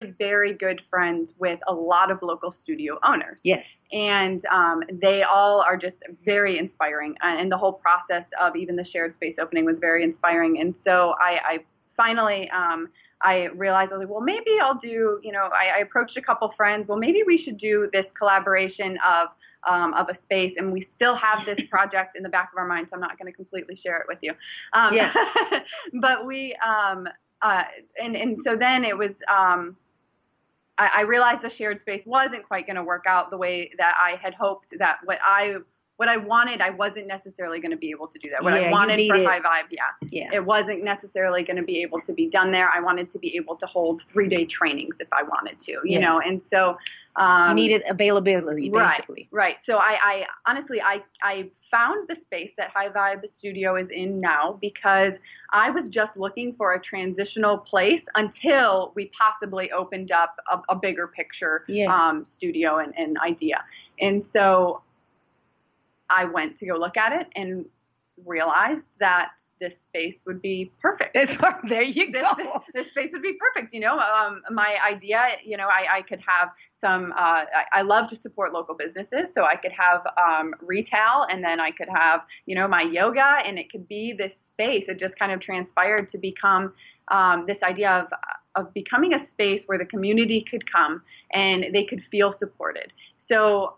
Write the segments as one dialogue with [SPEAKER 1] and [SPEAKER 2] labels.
[SPEAKER 1] very good friends with a lot of local studio owners.
[SPEAKER 2] Yes.
[SPEAKER 1] And they all are just very inspiring. And the whole process of even the shared space opening was very inspiring. And so I finally, I realized, I was like, well, maybe I'll do, I approached a couple friends. Well, maybe we should do this collaboration of a space. And we still have this project in the back of our mind, so I'm not going to completely share it with you.
[SPEAKER 2] Yeah.
[SPEAKER 1] But we, and so then it was, I realized the shared space wasn't quite going to work out the way that I had hoped, that what I wanted, I wasn't necessarily going to be able to do that. What I wanted for High Vibe, it wasn't necessarily going to be able to be done there. I wanted to be able to hold 3-day trainings if I wanted to, you know, and so
[SPEAKER 2] you needed availability, basically.
[SPEAKER 1] Right. So I honestly, I found the space that High Vibe Studio is in now because I was just looking for a transitional place until we possibly opened up a bigger picture studio and idea. And so I went to go look at it and realized that this space would be perfect.
[SPEAKER 2] There you go.
[SPEAKER 1] This space would be perfect. My idea, I could have some, I love to support local businesses. So I could have retail, and then I could have, my yoga, and it could be this space. It just kind of transpired to become this idea of becoming a space where the community could come and they could feel supported. So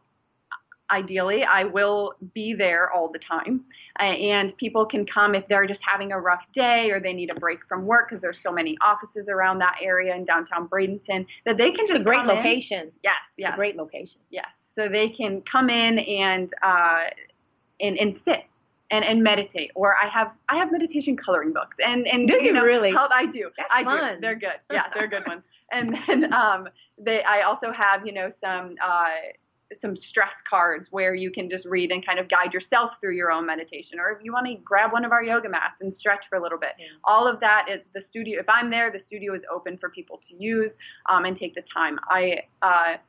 [SPEAKER 1] ideally, I will be there all the time, and people can come if they're just having a rough day or they need a break from work, because there's so many offices around that area in downtown Bradenton that they can
[SPEAKER 2] It's a great location.
[SPEAKER 1] Yes.
[SPEAKER 2] It's a great location.
[SPEAKER 1] Yes. So they can come in and sit and meditate, or I have meditation coloring books, and
[SPEAKER 2] do you really?
[SPEAKER 1] I do.
[SPEAKER 2] That's
[SPEAKER 1] I
[SPEAKER 2] fun.
[SPEAKER 1] do. They're good. Yeah, they're good ones. And then I also have some stress cards where you can just read and kind of guide yourself through your own meditation. Or if you want to grab one of our yoga mats and stretch for a little bit. Yeah. All of that is the studio. If I'm there, the studio is open for people to use and take the time. I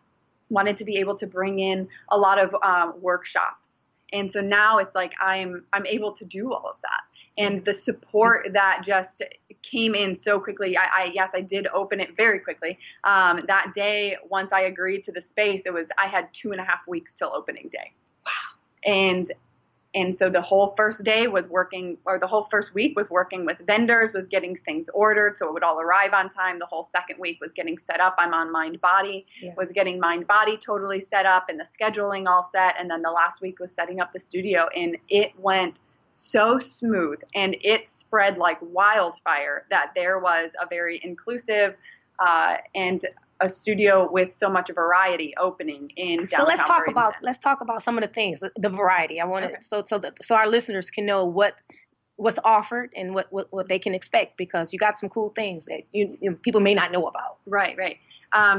[SPEAKER 1] wanted to be able to bring in a lot of workshops. And so now it's like I'm able to do all of that. And the support that just came in so quickly. I did open it very quickly. That day, once I agreed to the space, I had 2.5 weeks till opening day. Wow. And so the whole first day was working, or the whole first week was working with vendors, was getting things ordered so it would all arrive on time. The whole second week was getting set up. I'm on Mind Body, was getting Mind Body totally set up and the scheduling all set. And then the last week was setting up the studio, and it went so smooth, and it spread like wildfire that there was a very inclusive and a studio with so much variety opening in downtown.
[SPEAKER 2] So let's talk about some of the things, the variety. I want to so our listeners can know what's offered and what they can expect, because you got some cool things that people may not know about.
[SPEAKER 1] Right.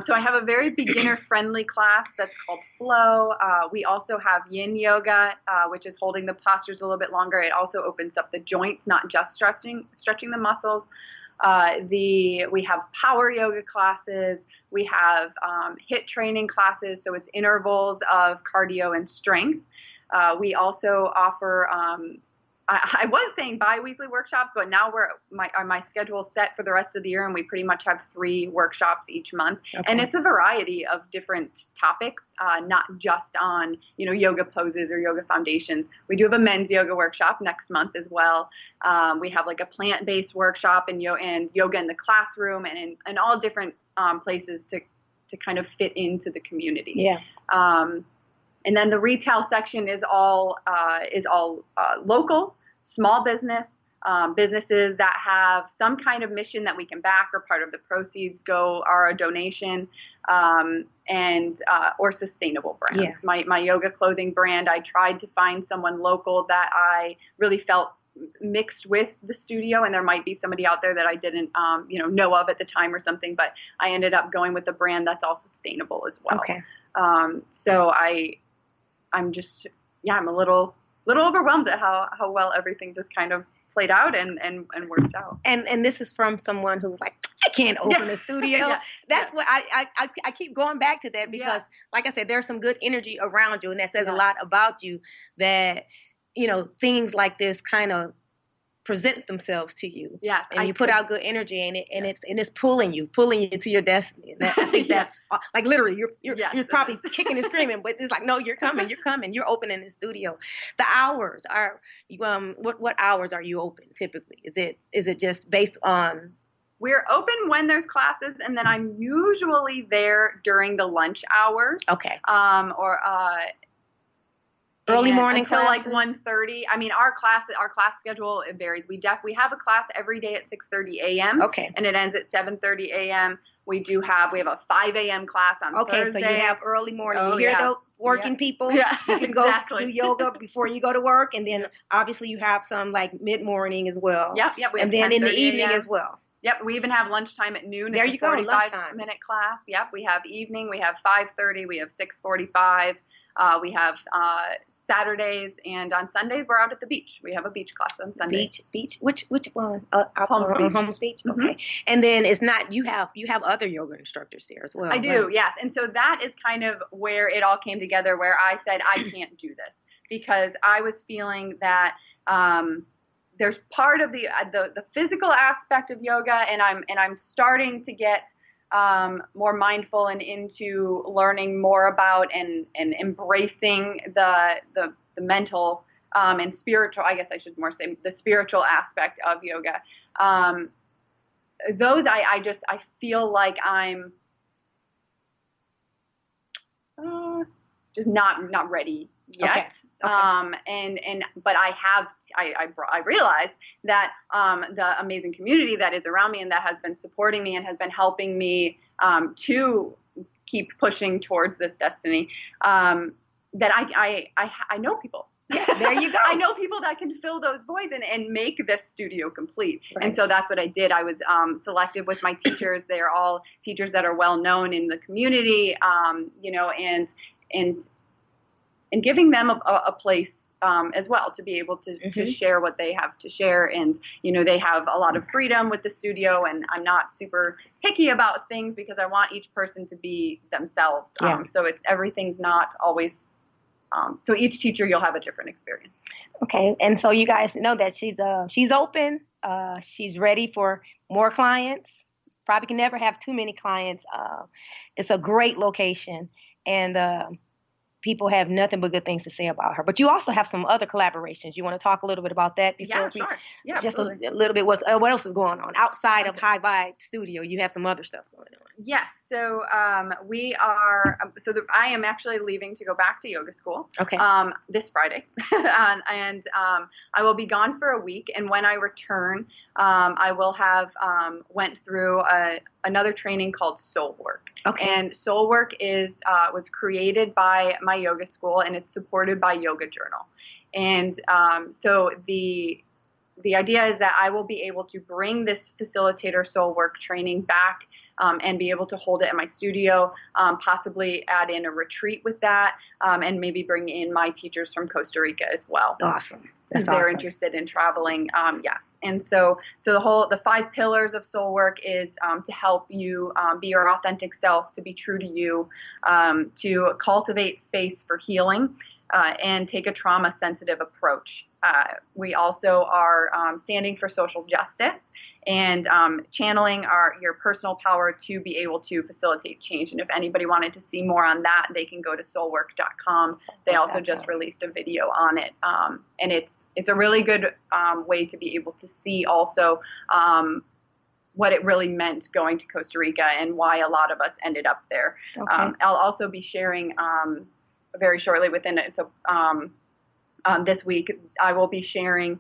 [SPEAKER 1] So I have a very beginner-friendly class that's called Flow. We also have Yin Yoga, which is holding the postures a little bit longer. It also opens up the joints, not just stretching the muscles. We have power yoga classes. We have HIIT training classes, so it's intervals of cardio and strength. We also offer I was saying bi-weekly workshops, but now my schedule set for the rest of the year, and we pretty much have 3 workshops each month. Okay. And it's a variety of different topics, not just on, yoga poses or yoga foundations. We do have a men's yoga workshop next month as well. We have like a plant-based workshop and yoga in the classroom, and all different places to kind of fit into the community.
[SPEAKER 2] Yeah.
[SPEAKER 1] And then the retail section is all local, small businesses that have some kind of mission that we can back, or part of the proceeds are a donation, or sustainable brands. Yeah. My yoga clothing brand, I tried to find someone local that I really felt mixed with the studio, and there might be somebody out there that I didn't know of at the time or something, but I ended up going with a brand that's all sustainable as well.
[SPEAKER 2] Okay.
[SPEAKER 1] So I'm just, I'm a little overwhelmed at how well everything just kind of played out and worked out.
[SPEAKER 2] And this is from someone who's like, I can't open a studio. That's what I keep going back to that, because like I said, there's some good energy around you, and that says a lot about you, that, things like this kind of present themselves to you.
[SPEAKER 1] Yeah,
[SPEAKER 2] and you put out good energy in it, and it's pulling you to your destiny. And I think that's like literally you're probably kicking and screaming, but it's like, no, you're coming, you're open in the studio. The hours are what hours are you open typically? Is it just based on?
[SPEAKER 1] We're open when there's classes, and then I'm usually there during the lunch hours.
[SPEAKER 2] Okay.
[SPEAKER 1] Or
[SPEAKER 2] early morning
[SPEAKER 1] until
[SPEAKER 2] classes?
[SPEAKER 1] like 1:30. I mean, our class schedule, it varies. We have a class every day at 6:30 a.m.
[SPEAKER 2] Okay.
[SPEAKER 1] And it ends at 7:30 a.m. We have a 5 a.m. class on Thursday.
[SPEAKER 2] Okay, so you have early morning. You hear the working people.
[SPEAKER 1] Yeah,
[SPEAKER 2] you can go do yoga before you go to work, and then obviously you have some like mid-morning as well.
[SPEAKER 1] Yep.
[SPEAKER 2] And then in the evening as well.
[SPEAKER 1] Yep, we even have lunchtime at noon.
[SPEAKER 2] There you go, lunchtime.
[SPEAKER 1] 45-minute class. Yep, we have evening. We have 5:30. We have 6:45. We have Saturdays, and on Sundays we're out at the beach. We have a beach class on Sunday.
[SPEAKER 2] Beach. Which one?
[SPEAKER 1] Holmes
[SPEAKER 2] Beach. Mm-hmm. Okay. And then it's not you have other yoga instructors there as well.
[SPEAKER 1] I do, yes. And so that is kind of where it all came together. Where I said I can't do this because I was feeling that. There's part of the physical aspect of yoga, and I'm starting to get more mindful and into learning more about and embracing the mental and spiritual. I guess I should more say the spiritual aspect of yoga. Those I feel like I'm just not ready yet. Okay. But I realized that the amazing community that is around me and that has been supporting me and has been helping me to keep pushing towards this destiny, that I know people.
[SPEAKER 2] Yeah, there you go.
[SPEAKER 1] I know people that can fill those voids and make this studio complete. Right. And so that's what I did. I was selected with my teachers. They're all teachers that are well known in the community, and giving them a place as well to be able to share what they have to share. And, they have a lot of freedom with the studio, and I'm not super picky about things because I want each person to be themselves.
[SPEAKER 2] Yeah.
[SPEAKER 1] So everything's not always, so each teacher, you'll have a different experience.
[SPEAKER 2] Okay. And so you guys know that she's open. She's ready for more clients. Probably can never have too many clients. It's a great location, and people have nothing but good things to say about her. But you also have some other collaborations. You want to talk a little bit about that before?
[SPEAKER 1] Yeah, sure. Yeah,
[SPEAKER 2] just a little bit. What else is going on outside of High Vibe Studio? You have some other stuff going on.
[SPEAKER 1] Yes. So we are. I am actually leaving to go back to yoga school.
[SPEAKER 2] Okay.
[SPEAKER 1] This Friday, and I will be gone for a week. And when I return, I will have went through another training called Soul Work.
[SPEAKER 2] Okay.
[SPEAKER 1] And Soul Work was created by my yoga school, and it's supported by Yoga Journal. And so the idea is that I will be able to bring this facilitator Soul Work training back and be able to hold it in my studio, possibly add in a retreat with that, and maybe bring in my teachers from Costa Rica as well.
[SPEAKER 2] Awesome.
[SPEAKER 1] That's awesome. They're interested in traveling. Yes. And so the 5 pillars of Soul Work is to help you be your authentic self, to be true to you, to cultivate space for healing, and take a trauma-sensitive approach. We also are standing for social justice and channeling your personal power to be able to facilitate change. And if anybody wanted to see more on that, they can go to soulwork.com. They also just released a video on it. And it's a really good way to be able to see also what it really meant going to Costa Rica and why a lot of us ended up there. Okay. I'll also be sharing very shortly within it. So this week, I will be sharing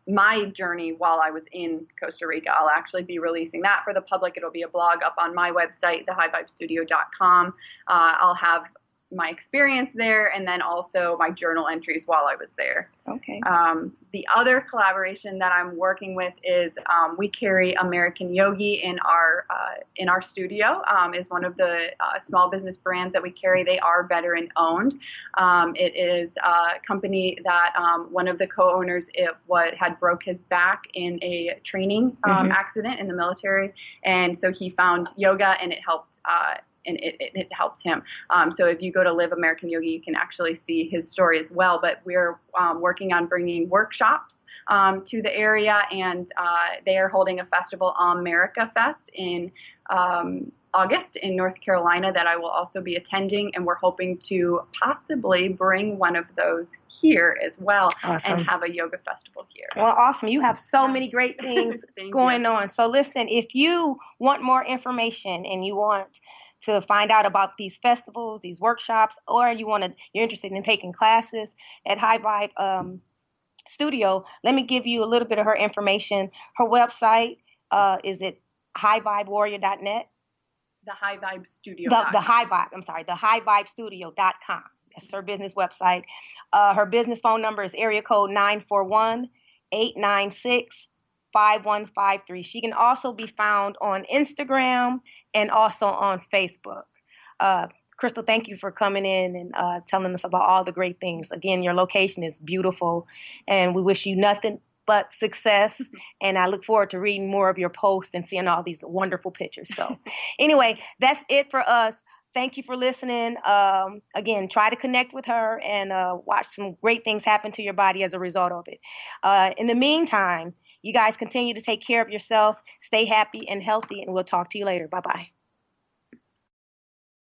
[SPEAKER 1] my journey while I was in Costa Rica. I'll actually be releasing that for the public. It'll be a blog up on my website, thehighvibestudio.com. I'll have my experience there, and then also my journal entries while I was there.
[SPEAKER 2] Okay.
[SPEAKER 1] The other collaboration that I'm working with is we carry American Yogi in our studio. Is one of the small business brands that we carry. They are veteran owned. It is a company that one of the co-owners had broke his back in a training accident in the military, and so he found yoga, and it helped it helped him. So if you go to Live American Yogi, you can actually see his story as well. But we're working on bringing workshops to the area, and they are holding a festival, America Fest, in August in North Carolina that I will also be attending, and we're hoping to possibly bring one of those here as well. Awesome. And have a yoga festival here.
[SPEAKER 2] Well, awesome. You have so many great things going on. So listen, if you want more information and you want to find out about these festivals, these workshops, or you're interested in taking classes at High Vibe Studio, let me give you a little bit of her information. Her website is at highvibewarrior.net.
[SPEAKER 1] The High Vibe Studio.
[SPEAKER 2] The highvibestudio.com. That's her business website. Her business phone number is area code 941-896-5153. She can also be found on Instagram and also on Facebook. Crystal, thank you for coming in and telling us about all the great things. Again, your location is beautiful, and we wish you nothing but success. And I look forward to reading more of your posts and seeing all these wonderful pictures. So anyway, that's it for us. Thank you for listening. Again, try to connect with her and watch some great things happen to your body as a result of it. In the meantime, you guys continue to take care of yourself, stay happy and healthy, and we'll talk to you later. Bye-bye.